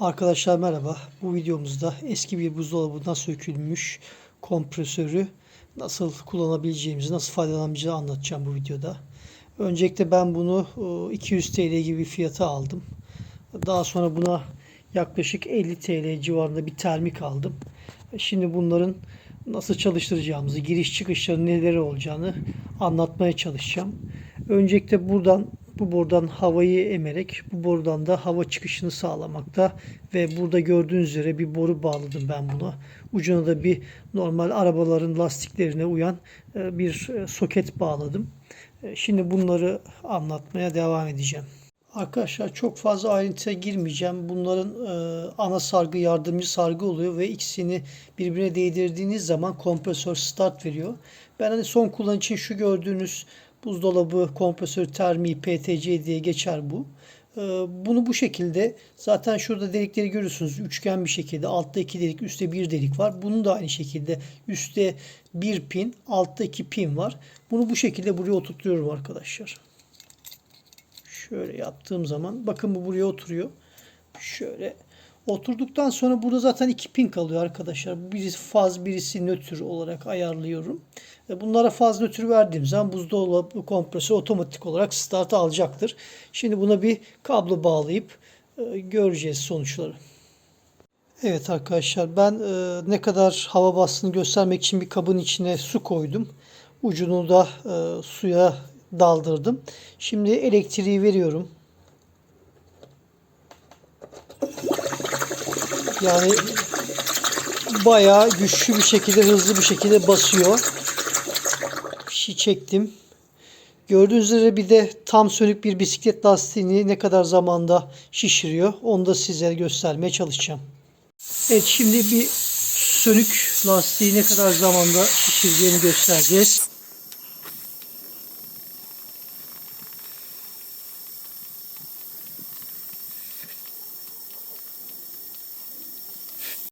Arkadaşlar merhaba. Bu videomuzda eski bir buzdolabından sökülmüş kompresörü nasıl kullanabileceğimizi, nasıl faydalanabileceğimizi anlatacağım bu videoda. Öncelikle ben bunu 200 TL gibi bir fiyata aldım. Daha sonra buna yaklaşık 50 TL civarında bir termik aldım. Şimdi bunların nasıl çalıştıracağımızı, giriş çıkışların neleri olacağını anlatmaya çalışacağım. Öncelikle bu borudan havayı emerek bu borudan da hava çıkışını sağlamakta ve burada gördüğünüz üzere bir boru bağladım ben buna. Ucuna da bir normal arabaların lastiklerine uyan bir soket bağladım. Şimdi bunları anlatmaya devam edeceğim. Arkadaşlar çok fazla ayrıntıya girmeyeceğim. Bunların ana sargı, yardımcı sargı oluyor ve ikisini birbirine değdirdiğiniz zaman kompresör start veriyor. Ben hani son kullanım için şu gördüğünüz buzdolabı kompresör termiği PTC diye geçer bu. Bunu bu şekilde zaten şurada delikleri görüyorsunuz. Üçgen bir şekilde altta 2 delik, üstte 1 delik var. Bunun da aynı şekilde üstte 1 pin, altta 2 pin var. Bunu bu şekilde buraya oturtuyorum arkadaşlar. Şöyle yaptığım zaman bakın bu buraya oturuyor. Şöyle oturduktan sonra burada zaten 2 pin kalıyor arkadaşlar. Birisi faz, birisi nötr olarak ayarlıyorum. Bunlara faz nötr verdiğim zaman buzdolabı kompresör otomatik olarak start alacaktır. Şimdi buna bir kablo bağlayıp göreceğiz sonuçları. Evet arkadaşlar ben ne kadar hava bastığını göstermek için bir kabın içine su koydum. Ucunu da suya daldırdım. Şimdi elektriği veriyorum. Yani bayağı güçlü bir şekilde, hızlı bir şekilde basıyor. Fişi çektim. Gördüğünüz üzere bir de tam sönük bir bisiklet lastiğini ne kadar zamanda şişiriyor. Onu da size göstermeye çalışacağım. Evet, şimdi bir sönük lastiği ne kadar zamanda şişireceğini göstereceğiz.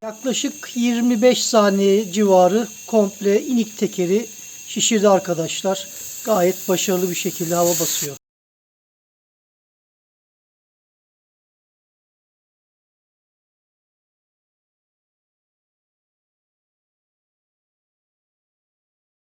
Yaklaşık 25 saniye civarı komple inik tekeri şişirdi arkadaşlar. Gayet başarılı bir şekilde hava basıyor.